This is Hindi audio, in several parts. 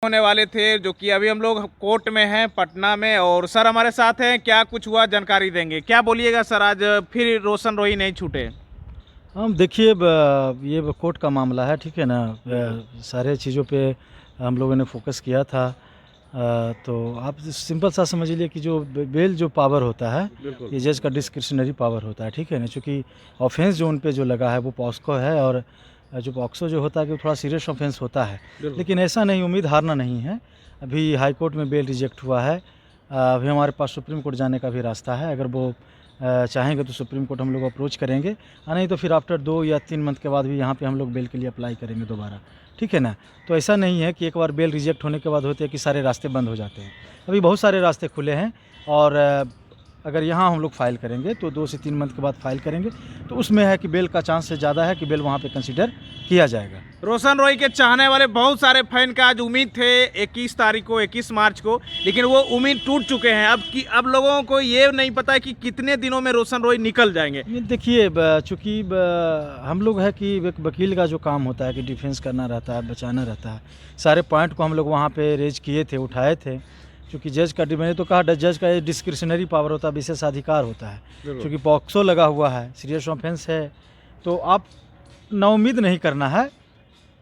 होने वाले थे, जो कि अभी हम लोग कोर्ट में हैं पटना में, और सर हमारे साथ हैं। क्या कुछ हुआ जानकारी देंगे, क्या बोलिएगा सर? आज फिर रोशन रोही नहीं छूटे। हम देखिए ये कोर्ट का मामला है, ठीक है ना। सारे चीज़ों पे हम लोगों ने फोकस किया था। तो आप सिंपल सा समझ लीजिए कि जो बेल जो पावर होता है, ये जज का डिस्क्रिशनरी पावर होता है, ठीक है ना। चूँकि ऑफेंस जो उन पे जो लगा है वो पॉस्को है, और जो पॉक्सो जो होता है कि वो थोड़ा सीरियस ऑफेंस होता है। लेकिन ऐसा नहीं, उम्मीद हारना नहीं है। अभी हाई कोर्ट में बेल रिजेक्ट हुआ है। अभी हमारे पास सुप्रीम कोर्ट जाने का भी रास्ता है। अगर वो चाहेंगे तो सुप्रीम कोर्ट हम लोग अप्रोच करेंगे, नहीं तो फिर आफ्टर 2 या 3 मंथ के बाद भी यहाँ पे हम लोग बेल के लिए अप्लाई करेंगे दोबारा, ठीक है ना। तो ऐसा नहीं है कि एक बार बेल रिजेक्ट होने के बाद होते हैं कि सारे रास्ते बंद हो जाते हैं। अभी बहुत सारे रास्ते खुले हैं, और अगर यहाँ हम लोग फ़ाइल करेंगे तो 2 से 3 मंथ के बाद फ़ाइल करेंगे, तो उसमें है कि बेल का चांस से ज़्यादा है कि बेल वहाँ पे कंसीडर किया जाएगा। रोशन रोही के चाहने वाले बहुत सारे फैन का आज उम्मीद थे 21 तारीख को, 21 मार्च को, लेकिन वो उम्मीद टूट चुके हैं। अब लोगों को ये नहीं पता है कि कितने दिनों में रोशन रोही निकल जाएंगे। ये देखिए, चूँकि हम लोग है कि एक वकील का जो काम होता है कि डिफेंस करना रहता है, बचाना रहता है। सारे पॉइंट को हम लोग वहाँ पे रेज किए थे, उठाए थे। चूँकि जज का मैंने तो कहा जज का ये डिस्क्रिशनरी पावर होता है, विशेषाधिकार होता है। चूँकि पॉक्सो लगा हुआ है, सीरियस ऑफेंस है, तो आप नाउम्मीद नहीं करना है।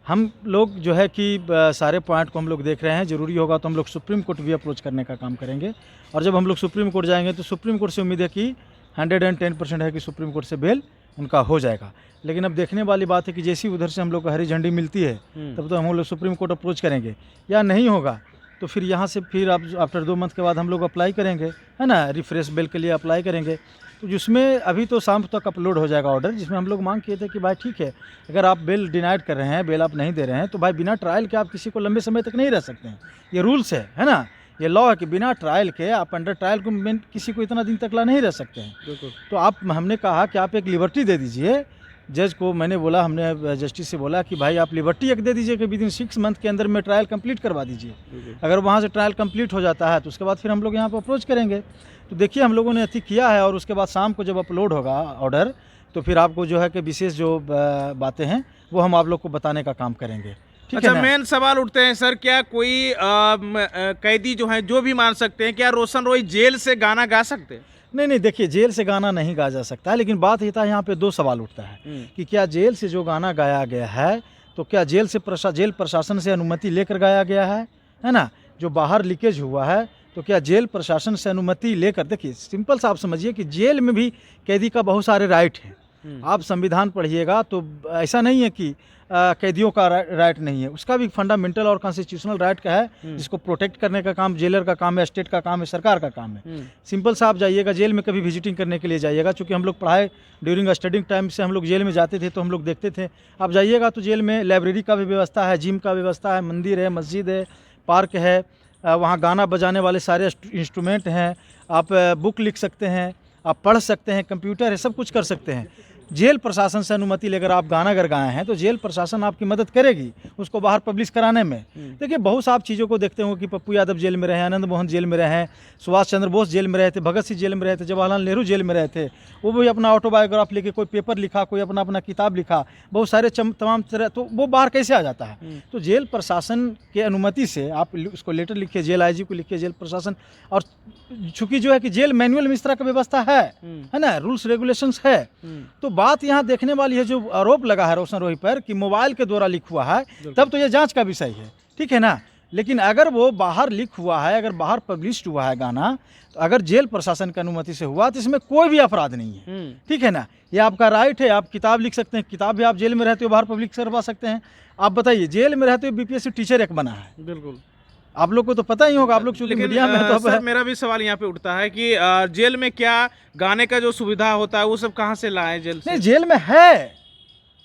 हम लोग जो है कि सारे पॉइंट को हम लोग देख रहे हैं। ज़रूरी होगा तो हम लोग सुप्रीम कोर्ट भी अप्रोच करने का काम करेंगे, और जब हम लोग सुप्रीम कोर्ट जाएंगे तो सुप्रीम कोर्ट से उम्मीद है कि 110% है कि सुप्रीम कोर्ट से बेल उनका हो जाएगा। लेकिन अब देखने वाली बात है कि जैसी उधर से हम लोग को हरी झंडी मिलती है, तब तो हम लोग सुप्रीम कोर्ट अप्रोच करेंगे। या नहीं होगा तो फिर यहाँ से फिर आप आफ्टर 2 मंथ के बाद हम लोग अप्लाई करेंगे, है ना, रिफ्रेश बेल के लिए अप्लाई करेंगे। तो जिसमें अभी तो शाम तक अपलोड हो जाएगा ऑर्डर, जिसमें हम लोग मांग किए थे कि भाई ठीक है, अगर आप बेल डिनाइड कर रहे हैं, बेल आप नहीं दे रहे हैं, तो भाई बिना ट्रायल के आप किसी को लंबे समय तक नहीं रह सकते हैं। ये रूल्स है ना, ये लॉ है कि बिना ट्रायल के आप अंडर ट्रायल को किसी को इतना दिन तक ला नहीं रह सकते हैं। तो हमने कहा कि आप एक लिबर्टी दे दीजिए जज को। मैंने बोला, हमने जस्टिस से बोला कि भाई आप लिबर्टी एक दे दीजिए कि विदिन 6 मंथ के अंदर में ट्रायल कंप्लीट करवा दीजिए। अगर वहाँ से ट्रायल कंप्लीट हो जाता है तो उसके बाद फिर हम लोग यहाँ पर अप्रोच करेंगे। तो देखिए, हम लोगों ने अति किया है, और उसके बाद शाम को जब अपलोड होगा ऑर्डर, तो फिर आपको जो है कि विशेष जो बातें हैं वो हम आप लोग को बताने का काम करेंगे। अच्छा, मेन सवाल उठते हैं सर, क्या कोई कैदी जो है जो भी मान सकते हैं, क्या रोशन रोही जेल से गाना गा सकते हैं? नहीं, देखिए, जेल से गाना नहीं गाया जा सकता है, लेकिन बात ये था, यहाँ पे 2 सवाल उठता है कि क्या जेल से जो गाना गाया गया है, तो क्या जेल प्रशासन से अनुमति लेकर गाया गया है ना। जो बाहर लीकेज हुआ है, तो क्या जेल प्रशासन से अनुमति लेकर, देखिए सिंपल सा आप समझिए कि जेल में भी कैदी का बहुत सारे राइट हैं। आप संविधान पढ़िएगा तो ऐसा नहीं है कि कैदियों का राइट नहीं है, उसका भी फंडामेंटल और कॉन्स्टिट्यूशनल राइट का है, जिसको प्रोटेक्ट करने का काम जेलर का काम है, स्टेट का काम है, सरकार का काम है। सिंपल सा आप जाइएगा जेल में, कभी विजिटिंग करने के लिए जाइएगा, चूँकि हम लोग पढ़ाए ड्यूरिंग स्टडिंग टाइम से हम लोग जेल में जाते थे, तो हम लोग देखते थे। आप जाइएगा तो जेल में लाइब्रेरी का भी व्यवस्था है, जिम का व्यवस्था है, मंदिर है, मस्जिद है, पार्क है, वहाँ गाना बजाने वाले सारे इंस्ट्रूमेंट हैं, आप बुक लिख सकते हैं, आप पढ़ सकते हैं, कंप्यूटर है, सब कुछ कर सकते हैं। जेल प्रशासन से अनुमति लेकर आप गाना अगर गाए हैं तो जेल प्रशासन आपकी मदद करेगी उसको बाहर पब्लिश कराने में। देखिए, बहुत सारी चीज़ों को देखते हो कि पप्पू यादव जेल में रहे, आनंद मोहन जेल में रहे, सुभाष चंद्र बोस जेल में रहे थे, भगत सिंह जेल में रहे थे, जवाहरलाल नेहरू जेल में रहे थे। वो भी अपना ऑटोबायोग्राफ लेके कोई पेपर लिखा, कोई अपना किताब लिखा, बहुत सारे तमाम तरह, तो वो बाहर कैसे आ जाता है? तो जेल प्रशासन के अनुमति से आप उसको लेटर लिखिए, जेल IG को लिखिए, जेल प्रशासन। और चूँकि जो है कि जेल मैनुअल में इस तरह का व्यवस्था है ना, रूल्स रेगुलेशंस है। तो बात यहाँ देखने वाली है, जो आरोप लगा है रोशन रोही पर कि मोबाइल के द्वारा लीक हुआ है, तब तो ये जांच का विषय है, ठीक है ना। लेकिन अगर वो बाहर लीक हुआ है, अगर बाहर पब्लिश्ड हुआ है गाना, तो अगर जेल प्रशासन की अनुमति से हुआ तो इसमें कोई भी अपराध नहीं है, ठीक है ना। ये आपका राइट है, आप किताब लिख सकते हैं, किताब भी आप जेल में रहते हो बाहर पब्लिक करवा सकते हैं। आप बताइए, जेल में रहते हो BPSC टीचर एक बना है, बिल्कुल आप लोग को तो पता ही होगा, आप लोग चूंकि मीडिया में तो सर मेरा भी सवाल यहाँ पे उठता है कि जेल में क्या गाने का जो सुविधा होता है वो सब कहाँ से लाए जेल से? नहीं, जेल में है।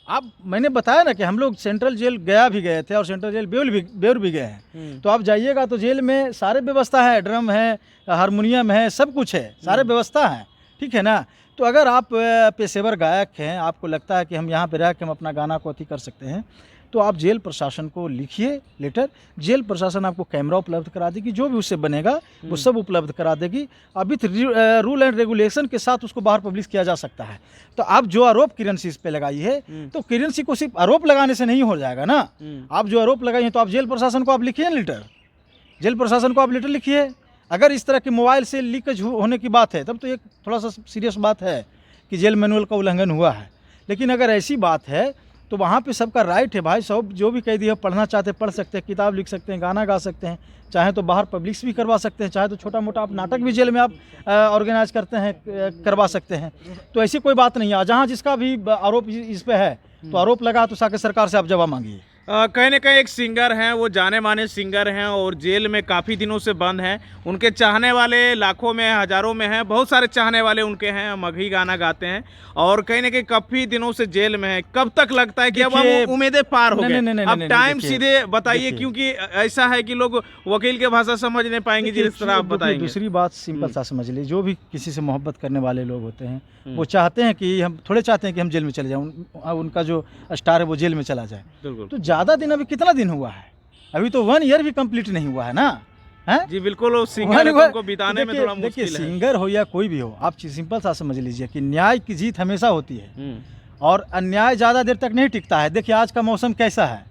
आप, मैंने बताया ना कि हम लोग सेंट्रल जेल गया भी गए थे और सेंट्रल जेल बेउर भी गए हैं। तो आप जाइएगा तो जेल में सारे व्यवस्था है, ड्रम है, हारमोनियम है, सब कुछ है, सारे व्यवस्था है, ठीक है ना। तो अगर आप पेशेवर गायक हैं, आपको लगता है कि हम यहाँ पे रह के हम अपना गाना को अथी कर सकते हैं, तो आप जेल प्रशासन को लिखिए लेटर, जेल प्रशासन आपको कैमरा उपलब्ध करा देगी, जो भी उससे बनेगा वो सब उपलब्ध करा देगी। अभी रूल एंड रेगुलेशन के साथ उसको बाहर पब्लिश किया जा सकता है। तो आप जो आरोप किरण सिंह इस पे लगाई है, तो किरण सिंह को सिर्फ आरोप लगाने से नहीं हो जाएगा ना। आप जो आरोप लगाई हैं तो आप जेल प्रशासन को आप लिखिए लेटर, जेल प्रशासन को आप लेटर लिखिए। अगर इस तरह के मोबाइल से लीकेज होने की बात है तब तो एक थोड़ा सा सीरियस बात है कि जेल मैनुअल का उल्लंघन हुआ है। लेकिन अगर ऐसी बात है तो वहाँ पे सबका राइट है भाई, सब जो भी कैदी है पढ़ना चाहते पढ़ सकते हैं, किताब लिख सकते हैं, गाना गा सकते हैं, चाहे तो बाहर पब्लिश भी करवा सकते हैं, चाहे तो छोटा मोटा आप नाटक भी जेल में आप ऑर्गेनाइज करते हैं, करवा सकते हैं। तो ऐसी कोई बात नहीं है। जहाँ जिसका भी आरोप इस पे है तो आरोप लगा तो साके सरकार से आप जवाब मांगिए। कहीं ना कहीं एक सिंगर हैं, वो जाने माने सिंगर हैं और जेल में काफ़ी दिनों से बंद हैं। उनके चाहने वाले लाखों में हज़ारों में हैं, बहुत सारे चाहने वाले उनके हैं, मगही गाना गाते हैं और कहीं ना कहीं काफ़ी दिनों से जेल में है। कब तक लगता है कि अब हम उम्मीदें पार हो गए? अब टाइम सीधे बताइए, क्योंकि ऐसा है कि लोग वकील के भाषा समझ नहीं पाएंगे जिस तरह आप बताएंगे। दूसरी बात सिंपल सा समझ लीजिए, जो भी किसी से मोहब्बत करने वाले लोग होते हैं वो चाहते हैं कि हम थोड़े चाहते हैं कि हम जेल में चले जाएं, उनका जो स्टार है वो जेल में चला जाए। तो ज़्यादा दिन, अभी कितना दिन हुआ है? अभी तो 1 ईयर भी कंप्लीट नहीं हुआ है ना। है जी बिल्कुल, सिंगर को बिताने में थोड़ा मुश्किल है। सिंगर हो या कोई भी हो, आप सिंपल सा समझ लीजिए कि न्याय की जीत हमेशा होती है और अन्याय ज़्यादा देर तक नहीं टिकता है। देखिए आज का मौसम कैसा है,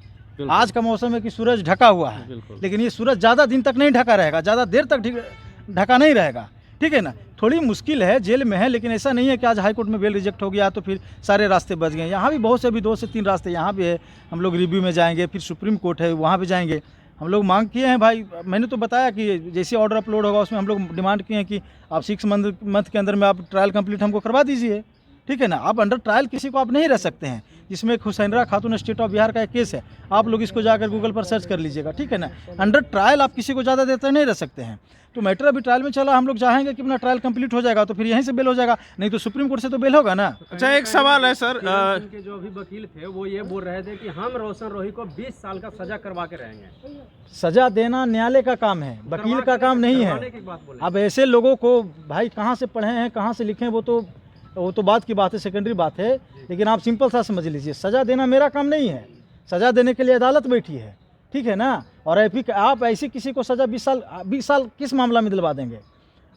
आज का मौसम है कि सूरज ढका हुआ है, लेकिन ये सूरज ज़्यादा दिन तक नहीं ढका रहेगा, ज़्यादा देर तक ढका नहीं रहेगा, ठीक है ना। थोड़ी मुश्किल है, जेल में है, लेकिन ऐसा नहीं है कि आज हाई कोर्ट में बेल रिजेक्ट हो गया तो फिर सारे रास्ते बच गए। यहाँ भी बहुत से, अभी 2 से 3 रास्ते यहाँ भी है। हम लोग रिव्यू में जाएंगे, फिर सुप्रीम कोर्ट है वहाँ भी जाएंगे। हम लोग मांग किए हैं भाई, मैंने तो बताया कि जैसे ऑर्डर अपलोड होगा उसमें हम लोग डिमांड किए हैं कि आप 6 मंथ के अंदर में आप ट्रायल कंप्लीट हमको करवा दीजिए, ठीक है ना। आप अंडर ट्रायल किसी को आप नहीं रह सकते हैं। जिसमें एक हुसैनरा खातून स्टेट ऑफ बिहार का एक केस है, आप लोग इसको जाकर गूगल पर सर्च कर लीजिएगा, ठीक है ना। अंडर ट्रायल आप किसी को ज़्यादा देर तक नहीं रह सकते हैं। तो मैटर अभी ट्रायल में चला, हम लोग चाहेंगे कि अपना ट्रायल कंप्लीट हो जाएगा तो फिर यहीं से बेल हो जाएगा, नहीं तो सुप्रीम कोर्ट से तो बेल होगा ना। अच्छा एक सवाल है सर, उनके जो अभी वकील थे वो ये बोल रहे थे कि हम रोशन रोही को 20 साल का सजा करवा के रहेंगे। सजा देना न्यायालय का काम है, वकील का काम नहीं है। अब ऐसे लोगों को भाई कहाँ से पढ़े हैं, कहाँ से लिखे, वो तो बात की बात है, सेकेंडरी बात है। लेकिन आप सिंपल सा समझ लीजिए, सजा देना मेरा काम नहीं है, सजा देने के लिए अदालत बैठी है, ठीक है ना। और आप ऐसी किसी को सजा 20 साल किस मामला में दिलवा देंगे?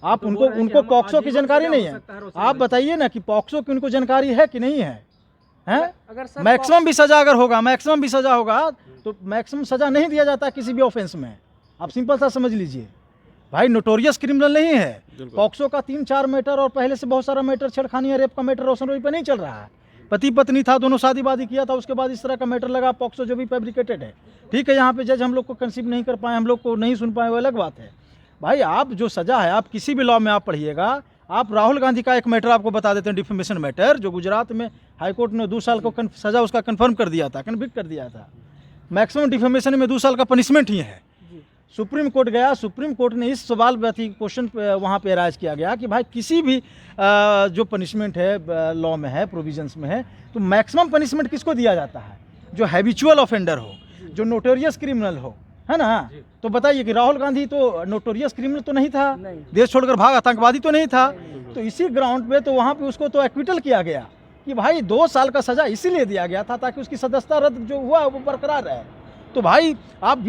आप उनको पॉक्सो की जानकारी नहीं है। आप बताइए ना कि पॉक्सो की उनको जानकारी है कि नहीं है? हैं? मैक्सिमम भी सजा अगर होगा, मैक्सिमम भी सजा होगा तो मैक्सिमम सजा नहीं दिया जाता किसी भी ऑफेंस में। आप सिंपल सा समझ लीजिए भाई, नोटोरियस क्रिमिनल नहीं है। पॉक्सो का 3-4 मैटर और पहले से बहुत सारा मैटर, छेड़खानी या रेप का मैटर रोशन रोही पे नहीं चल रहा है। पति पत्नी था, दोनों शादी किया था, उसके बाद इस तरह का मैटर लगा, पॉक्सो जो भी फैब्रिकेटेड है, ठीक है। यहाँ पे जज हम लोग को कंसीव नहीं कर पाए, हम लोग को नहीं सुन पाए, वो अलग बात है भाई। आप जो सजा है, आप किसी भी लॉ में आप पढ़िएगा, आप राहुल गांधी का एक मैटर आपको बता देते हैं, डिफेमेशन मैटर, जो गुजरात में हाईकोर्ट ने 2 साल को सजा उसका कन्फर्म कर दिया था, कन्विक्ट कर दिया था। मैक्सिमम डिफेमेशन में 2 साल का पनिशमेंट ही है। सुप्रीम कोर्ट गया, सुप्रीम कोर्ट ने इस सवाल पे क्वेश्चन वहाँ पे राइज किया गया कि भाई किसी भी जो पनिशमेंट है लॉ में है, प्रोविजंस में है, तो मैक्सिमम पनिशमेंट किसको दिया जाता है? जो हैबिचुअल ऑफेंडर हो, जो नोटोरियस क्रिमिनल हो, है ना। तो बताइए कि राहुल गांधी तो नोटोरियस क्रिमिनल तो नहीं था, देश छोड़कर भाग आतंकवादी तो नहीं था। तो इसी ग्राउंड पे तो वहाँ पे उसको तो एक्विटल किया गया कि भाई 2 साल का सजा इसीलिए दिया गया था ताकि उसकी सदस्यता रद्द जो हुआ वो बरकरार रहे। तो भाई आप भी